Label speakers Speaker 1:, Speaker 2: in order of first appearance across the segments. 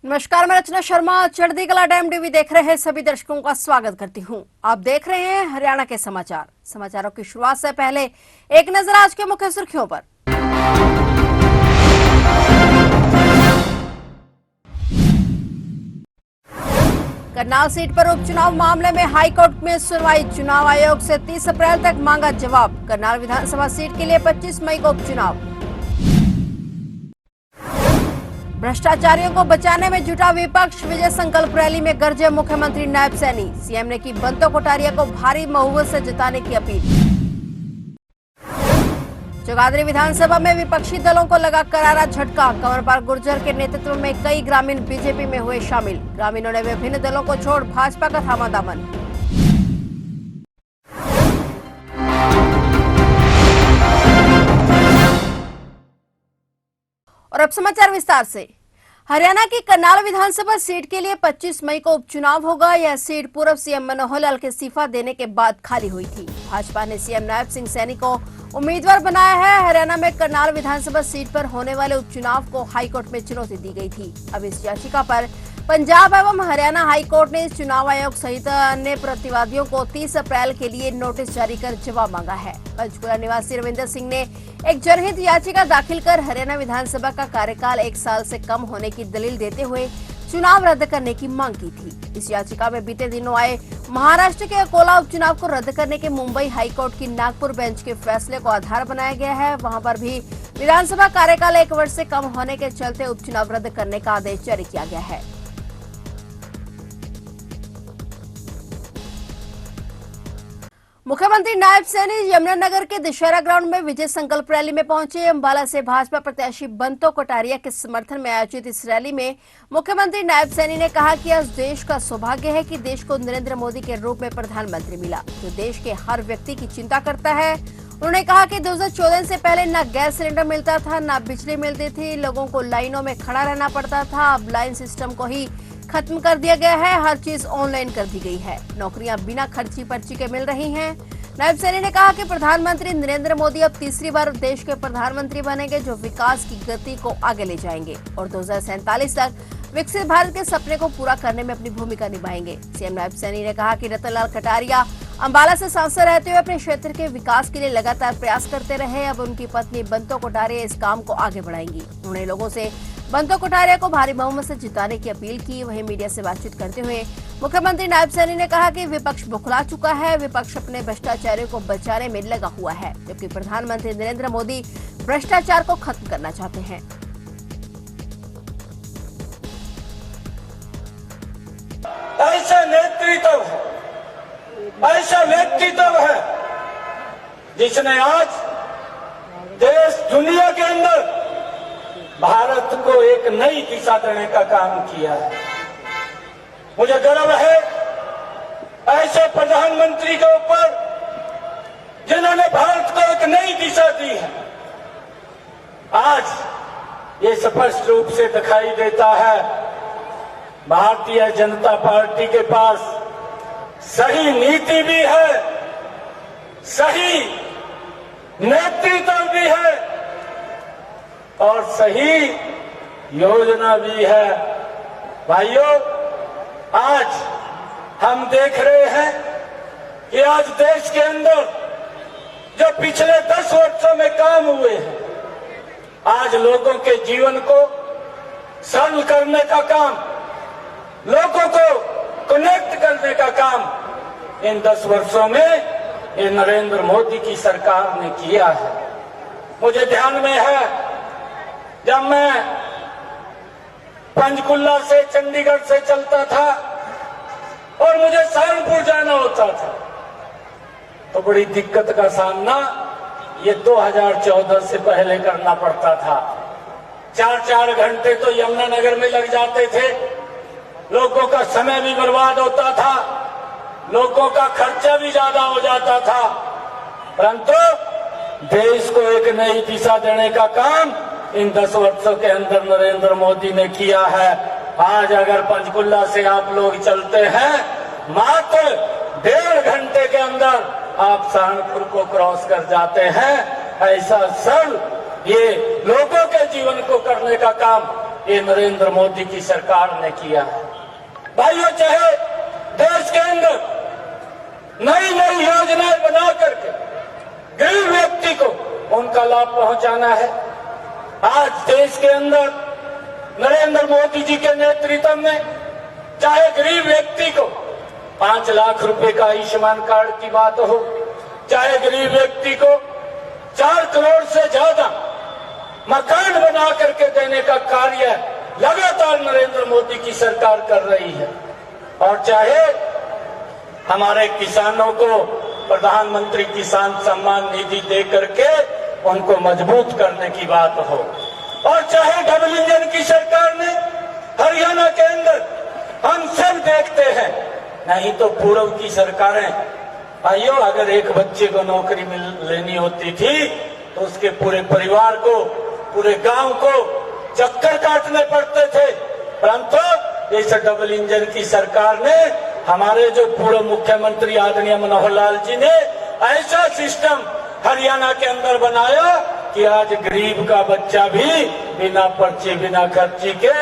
Speaker 1: नमस्कार, मैं रचना शर्मा चढ़ती कला टाइम टीवी देख रहे सभी दर्शकों का स्वागत करती हूं। आप देख रहे हैं हरियाणा के समाचारों की शुरुआत से पहले एक नजर आज के मुख्य सुर्खियों पर। करनाल सीट पर उपचुनाव मामले में हाईकोर्ट में सुनवाई। चुनाव आयोग से 30 अप्रैल तक मांगा जवाब। करनाल विधानसभा सीट के लिए 25 मई को उपचुनाव। भ्रष्टाचारियों को बचाने में जुटा विपक्ष। विजय संकल्प रैली में गरजे मुख्यमंत्री नायब सैनी। सीएम ने की बंतो कोठारिया को भारी बहुमत से जिताने की अपील। जगाधरी विधानसभा में विपक्षी दलों को लगा करारा झटका। कंवरपाल गुर्जर के नेतृत्व में कई ग्रामीण बीजेपी में हुए शामिल। ग्रामीणों ने विभिन्न दलों को छोड़ भाजपा का थामा दामन। और अब समाचार विस्तार से। हरियाणा की करनाल विधानसभा सीट के लिए 25 मई को उपचुनाव होगा। यह सीट पूर्व सीएम मनोहर लाल के इस्तीफा देने के बाद खाली हुई थी। भाजपा ने सीएम नायब सिंह सैनी को उम्मीदवार बनाया है। हरियाणा में करनाल विधानसभा सीट पर होने वाले उपचुनाव को हाईकोर्ट में चुनौती दी गई थी। अब इस याचिका पर पंजाब एवं हरियाणा हाईकोर्ट ने चुनाव आयोग सहित अन्य प्रतिवादियों को 30 अप्रैल के लिए नोटिस जारी कर जवाब मांगा है। पंचकुला निवासी रविंदर सिंह ने एक जनहित याचिका दाखिल कर हरियाणा विधानसभा का कार्यकाल 1 साल से कम होने की दलील देते हुए चुनाव रद्द करने की मांग की थी। इस याचिका में बीते दिनों आए महाराष्ट्र के अकोला उपचुनाव को रद्द करने के मुंबई हाईकोर्ट की नागपुर बेंच के फैसले को आधार बनाया गया है। वहां पर भी विधानसभा कार्यकाल 1 वर्ष से कम होने के चलते उपचुनाव रद्द करने का आदेश जारी किया गया है। मुख्यमंत्री नायब सैनी यमुनानगर के दशहरा ग्राउंड में विजय संकल्प रैली में पहुंचे। अंबाला से भाजपा प्रत्याशी बंतो कोठारिया के समर्थन में आयोजित इस रैली में मुख्यमंत्री नायब सैनी ने कहा कि आज देश का सौभाग्य है कि देश को नरेंद्र मोदी के रूप में प्रधानमंत्री मिला, जो देश के हर व्यक्ति की चिंता करता है। उन्होंने कहा कि 2014 से पहले न गैस सिलेंडर मिलता था, न बिजली मिलती थी, लोगों को लाइनों में खड़ा रहना पड़ता था। अब लाइन सिस्टम को ही खत्म कर दिया गया है। हर चीज ऑनलाइन कर दी गई है। नौकरियां बिना खर्ची पर्ची के मिल रही हैं। नायब सैनी ने कहा कि प्रधानमंत्री नरेंद्र मोदी अब तीसरी बार देश के प्रधानमंत्री बनेंगे, जो विकास की गति को आगे ले जाएंगे और 2047 तक विकसित भारत के सपने को पूरा करने में अपनी भूमिका निभाएंगे। सीएम नायब सैनी ने कहा कि रतनलाल कटारिया अंबाला से सांसद रहते हुए अपने क्षेत्र के विकास के लिए लगातार प्रयास करते रहे। अब उनकी पत्नी बंतो कोठारिया इस काम को आगे बढ़ाएंगी। उन्होंने लोगों से बंतो कोठारिया को भारी बहुमत से जिताने की अपील की। वहीं मीडिया से बातचीत करते हुए मुख्यमंत्री नायब सैनी ने कहा कि विपक्ष बुखला चुका है। विपक्ष अपने भ्रष्टाचारियों को बचाने में लगा हुआ है, जबकि प्रधानमंत्री नरेंद्र मोदी भ्रष्टाचार को खत्म करना चाहते हैं।
Speaker 2: ऐसा नेतृत्व है जिसने आज देश दुनिया के अंदर भारत को एक नई दिशा देने का काम किया है। मुझे गर्व है ऐसे प्रधानमंत्री के ऊपर जिन्होंने भारत को एक नई दिशा दी है। आज ये स्पष्ट रूप से दिखाई देता है भारतीय जनता पार्टी के पास सही नीति भी है, सही नेतृत्व भी है और सही योजना भी है। भाइयों, आज हम देख रहे हैं कि आज देश के अंदर जो पिछले 10 वर्षों में काम हुए हैं, आज लोगों के जीवन को सरल करने का काम, लोगों को कनेक्ट करने का काम इन 10 वर्षों में ये नरेंद्र मोदी की सरकार ने किया है। मुझे ध्यान में है जब मैं पंचकुला से चंडीगढ़ से चलता था और मुझे सहारनपुर जाना होता था तो बड़ी दिक्कत का सामना ये 2014 से पहले करना पड़ता था। 4-4 घंटे तो यमुनानगर में लग जाते थे। लोगों का समय भी बर्बाद होता था, लोगों का खर्चा भी ज्यादा हो जाता था, परंतु देश को एक नई दिशा देने का काम इन 10 वर्षों के अंदर नरेंद्र मोदी ने किया है। आज अगर पंचकुला से आप लोग चलते हैं, मात्र 1.5 घंटे के अंदर आप सहारनपुर को क्रॉस कर जाते हैं। ऐसा सरल ये लोगों के जीवन को करने का काम ये नरेंद्र मोदी की सरकार ने किया है। भाइयों, चाहे देश के अंदर नई नई योजनाएं बना करके गरीब व्यक्ति को उनका लाभ पहुंचाना है। आज देश के अंदर नरेंद्र मोदी जी के नेतृत्व में चाहे गरीब व्यक्ति को 5 लाख रुपए का आयुष्मान कार्ड की बात हो, चाहे गरीब व्यक्ति को 4 करोड़ से ज्यादा मकान बना करके देने का कार्य लगातार नरेंद्र मोदी की सरकार कर रही है, और चाहे हमारे किसानों को प्रधानमंत्री किसान सम्मान निधि दे करके उनको मजबूत करने की बात हो, और चाहे डबल इंजन की सरकार ने हरियाणा के अंदर हम सब देखते हैं, नहीं तो पूर्व की सरकारें, भाइयों, अगर एक बच्चे को नौकरी लेनी होती थी तो उसके पूरे परिवार को, पूरे गांव को चक्कर काटने पड़ते थे। परंतु इस डबल इंजन की सरकार ने, हमारे जो पूर्व मुख्यमंत्री आदरणीय मनोहर लाल जी ने ऐसा सिस्टम हरियाणा के अंदर बनाया कि आज गरीब का बच्चा भी बिना पर्ची, बिना खर्ची के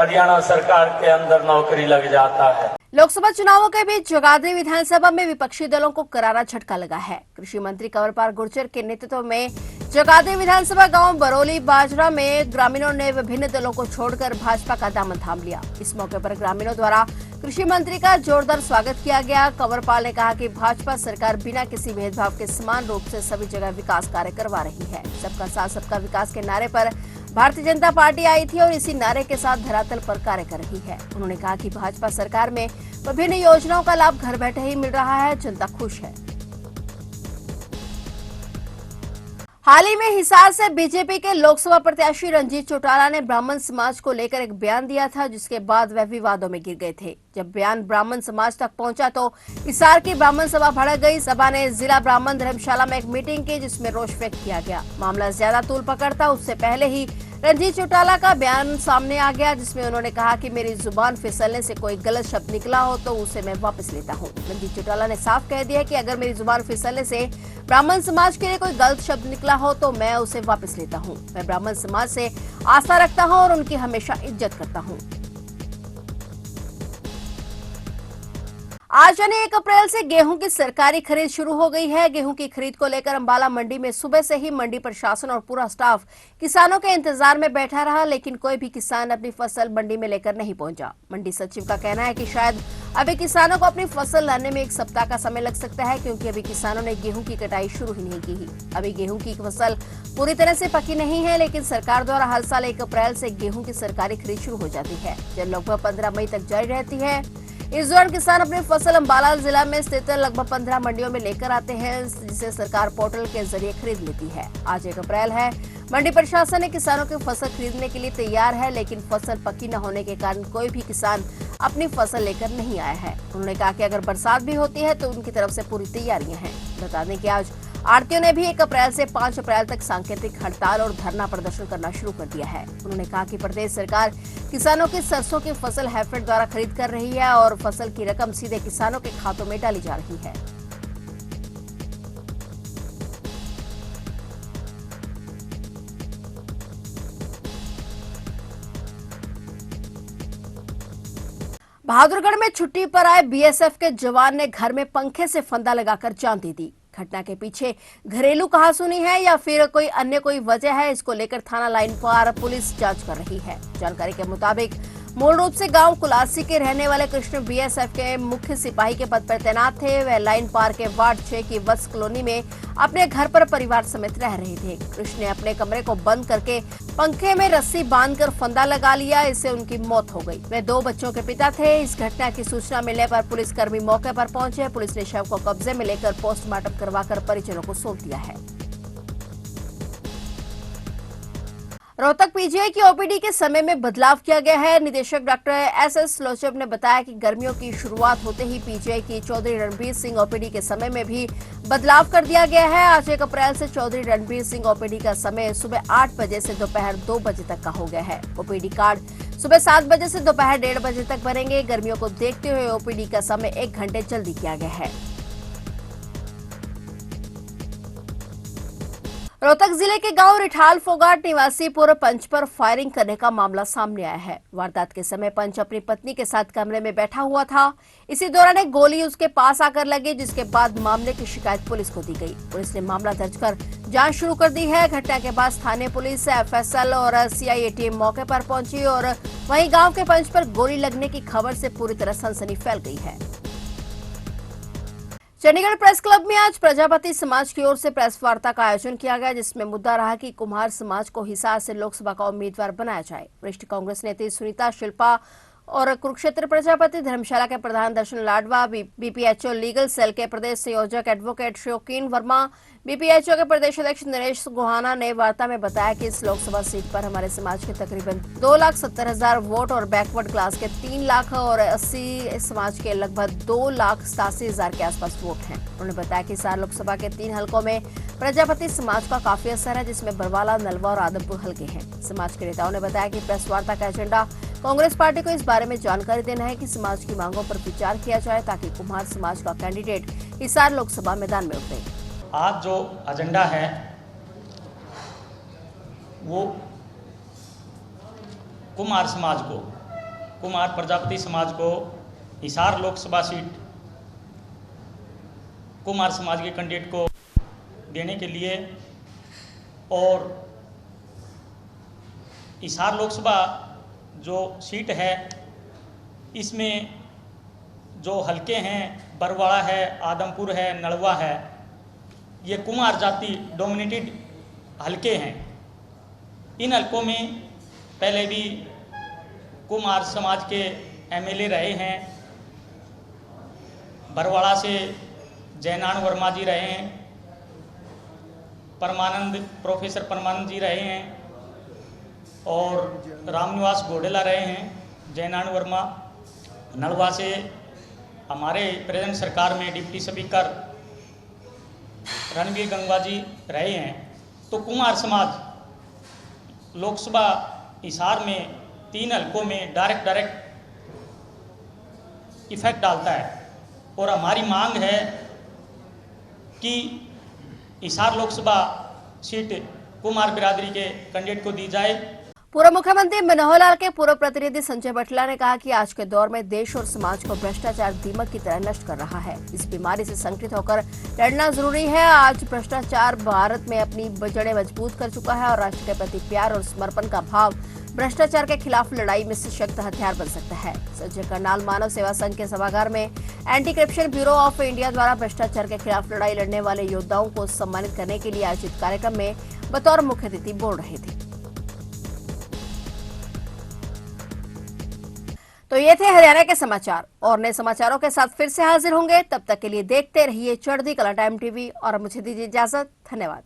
Speaker 2: हरियाणा सरकार के अंदर नौकरी लग जाता है।
Speaker 1: लोकसभा चुनावों के बीच जगाधरी विधानसभा में विपक्षी दलों को करारा झटका लगा है। कृषि मंत्री कंवरपाल गुर्जर के नेतृत्व में जगाधरी विधानसभा गांव बरौली बाजरा में ग्रामीणों ने विभिन्न दलों को छोड़कर भाजपा का दामन थाम लिया। इस मौके पर ग्रामीणों द्वारा कृषि मंत्री का जोरदार स्वागत किया गया। कंवरपाल ने कहा कि भाजपा सरकार बिना किसी भेदभाव के समान रूप से सभी जगह विकास कार्य करवा रही है। सबका साथ सबका विकास के नारे पर भारतीय जनता पार्टी आई थी और इसी नारे के साथ धरातल पर कार्य कर रही है। उन्होंने कहा कि भाजपा सरकार में विभिन्न योजनाओं का लाभ घर बैठे ही मिल रहा है, जनता खुश है। हाल ही में हिसार से बीजेपी के लोकसभा प्रत्याशी रंजीत चौटाला ने ब्राह्मण समाज को लेकर एक बयान दिया था, जिसके बाद वह विवादों में गिर गए थे। जब बयान ब्राह्मण समाज तक पहुंचा तो हिसार की ब्राह्मण सभा भड़क गई। सभा ने जिला ब्राह्मण धर्मशाला में एक मीटिंग की, जिसमें रोष व्यक्त किया गया। मामला ज्यादा तूल पकड़ता उससे पहले ही रंजीत चौटाला का बयान सामने आ गया, जिसमें उन्होंने कहा कि मेरी जुबान फिसलने से कोई गलत शब्द निकला हो तो उसे मैं वापस लेता हूं। रंजीत चौटाला ने साफ कह दिया कि अगर मेरी जुबान फिसलने से ब्राह्मण समाज के लिए कोई गलत शब्द निकला हो तो मैं उसे वापस लेता हूं। मैं ब्राह्मण समाज से आस्था रखता हूं और उनकी हमेशा इज्जत करता हूं। आज यानी 1 अप्रैल से गेहूं की सरकारी खरीद शुरू हो गई है। गेहूं की खरीद को लेकर अंबाला मंडी में सुबह से ही मंडी प्रशासन और पूरा स्टाफ किसानों के इंतजार में बैठा रहा, लेकिन कोई भी किसान अपनी फसल मंडी में लेकर नहीं पहुंचा। मंडी सचिव का कहना है कि शायद अभी किसानों को अपनी फसल लाने में 1 सप्ताह का समय लग सकता है, क्योंकि अभी किसानों ने गेहूं की कटाई शुरू ही नहीं की। अभी गेहूं की फसल पूरी तरह से पकी नहीं है, लेकिन सरकार द्वारा हर साल 1 अप्रैल से गेहूं की सरकारी खरीद शुरू हो जाती है, जो लगभग 15 मई तक जारी रहती है। इस दौरान किसान अपनी फसल अंबाला जिला में स्थित लगभग 15 मंडियों में लेकर आते हैं, जिसे सरकार पोर्टल के जरिए खरीद लेती है। आज 1 अप्रैल है। मंडी प्रशासन ने किसानों की फसल खरीदने के लिए तैयार है, लेकिन फसल पक्की न होने के कारण कोई भी किसान अपनी फसल लेकर नहीं आया है। उन्होंने कहा कि अगर बरसात भी होती है तो उनकी तरफ से पूरी तैयारियां हैं। बता दें कि आज आढ़तियों ने भी 1 अप्रैल से 5 अप्रैल तक सांकेतिक हड़ताल और धरना प्रदर्शन करना शुरू कर दिया है। उन्होंने कहा कि प्रदेश सरकार किसानों की सरसों की फसल हैफेड द्वारा खरीद कर रही है और फसल की रकम सीधे किसानों के खातों में डाली जा रही है। बहादुरगढ़ में छुट्टी पर आए बीएसएफ के जवान ने घर में पंखे से फंदा लगाकर जान दे दी। घटना के पीछे घरेलू कहासुनी है या फिर कोई वजह है, इसको लेकर थाना लाइन पार पुलिस जांच कर रही है। जानकारी के मुताबिक मूल रूप से गांव कुलासी के रहने वाले कृष्ण बीएसएफ के मुख्य सिपाही के पद पर तैनात थे। वह लाइन पार के वार्ड 6 की वत्स कॉलोनी में अपने घर पर परिवार समेत रह रहे थे। कृष्ण ने अपने कमरे को बंद करके पंखे में रस्सी बांधकर फंदा लगा लिया, इससे उनकी मौत हो गई। वे 2 बच्चों के पिता थे। इस घटना की सूचना मिलने पर पुलिसकर्मी मौके पर पहुंचे। पुलिस ने शव को कब्जे में लेकर पोस्टमार्टम करवाकर परिजनों को सौंप दिया है। रोहतक पीजीआई की ओपीडी के समय में बदलाव किया गया है। निदेशक डॉक्टर एसएस लोचब ने बताया कि गर्मियों की शुरुआत होते ही पीजीआई की चौधरी रणबीर सिंह ओपीडी के समय में भी बदलाव कर दिया गया है। आज 1 अप्रैल से चौधरी रणबीर सिंह ओपीडी का समय सुबह 8 बजे से दोपहर 2 बजे तक का हो गया है। ओपीडी कार्ड सुबह 7 बजे से दोपहर 1:30 बजे तक बनेंगे। गर्मियों को देखते हुए ओपीडी का समय 1 घंटे जल्दी किया गया है। रोहतक जिले के गांव रिठाल फोगाट निवासी पूर्व पंच पर फायरिंग करने का मामला सामने आया है। वारदात के समय पंच अपनी पत्नी के साथ कमरे में बैठा हुआ था। इसी दौरान एक गोली उसके पास आकर लगी, जिसके बाद मामले की शिकायत पुलिस को दी गई। पुलिस ने मामला दर्ज कर जांच शुरू कर दी है। घटना के बाद स्थानीय पुलिस, एफएसएल और सीआईए टीम मौके पर पहुंची और वहीं गाँव के पंच पर गोली लगने की खबर से पूरी तरह सनसनी फैल गई है। चंडीगढ़ प्रेस क्लब में आज प्रजापति समाज की ओर से प्रेस वार्ता का आयोजन किया गया, जिसमें मुद्दा रहा कि कुम्हार समाज को हिसार से लोकसभा का उम्मीदवार बनाया जाए। वरिष्ठ कांग्रेस नेत्री सुनीता शिल्पा और कुरुक्षेत्र प्रजापति धर्मशाला के प्रधान दर्शन लाडवा, बीपीएचओ लीगल सेल के प्रदेश संयोजक एडवोकेट शौकीन वर्मा, बीपीएचओ के प्रदेश अध्यक्ष नरेश गुहाना ने वार्ता में बताया कि इस लोकसभा सीट पर हमारे समाज के तकरीबन 2,70,000 वोट और बैकवर्ड क्लास के 3 लाख और 80 समाज के लगभग 2,87,000 के आसपास वोट हैं। उन्होंने बताया कि हिसार लोकसभा के 3 हलकों में प्रजापति समाज का काफी असर है, जिसमें बरवाला, नलवा और आदमपुर हलके हैं। समाज के नेताओं ने बताया कि प्रेस वार्ता का एजेंडा कांग्रेस पार्टी को इस बारे में जानकारी देना है कि समाज की मांगों पर विचार किया जाए, ताकि कुम्हार समाज का कैंडिडेट हिसार लोकसभा मैदान में उतरे।
Speaker 3: आज जो एजेंडा है वो कुम्हार समाज को, कुम्हार प्रजापति समाज को हिसार लोकसभा सीट कुम्हार समाज के कैंडिडेट को देने के लिए और हिसार लोकसभा जो सीट है इसमें जो हलके हैं, बरवाड़ा है, आदमपुर है, नलवा है, ये कुम्हार जाति डोमिनेटेड हलके हैं। इन हलकों में पहले भी कुम्हार समाज के एमएलए रहे हैं। बरवाड़ा से जयनारायण वर्मा जी रहे हैं, प्रोफेसर परमानंद जी रहे हैं और रामनिवास घोडेला रहे हैं। जयनारायण वर्मा नलवा से हमारे प्रेजेंट सरकार में डिप्टी स्पीकर रणवीर गंगवा जी रहे हैं। तो कुम्हार समाज लोकसभा हिसार में 3 हलकों में डायरेक्ट इफेक्ट डालता है और हमारी मांग है कि हिसार लोकसभा सीट कुम्हार बिरादरी के कैंडिडेट को दी जाए।
Speaker 1: पूर्व मुख्यमंत्री मनोहर लाल के पूर्व प्रतिनिधि संजय बटला ने कहा कि आज के दौर में देश और समाज को भ्रष्टाचार दीमक की तरह नष्ट कर रहा है। इस बीमारी से संक्रमित होकर लड़ना जरूरी है। आज भ्रष्टाचार भारत में अपनी जड़ें मजबूत कर चुका है और राष्ट्र के प्रति प्यार और समर्पण का भाव भ्रष्टाचार के खिलाफ लड़ाई में सशक्त हथियार बन सकता है। संजय करनाल मानव सेवा संघ के सभागार में anti corruption bureau of India द्वारा भ्रष्टाचार के खिलाफ लड़ाई लड़ने वाले योद्धाओं को सम्मानित करने के लिए आयोजित कार्यक्रम में बतौर मुख्य अतिथि बोल रहे थे। तो ये थे हरियाणा के समाचार और नए समाचारों के साथ फिर से हाजिर होंगे। तब तक के लिए देखते रहिए चढ़ती कला टाइम टीवी और मुझे दीजिए इजाजत। धन्यवाद।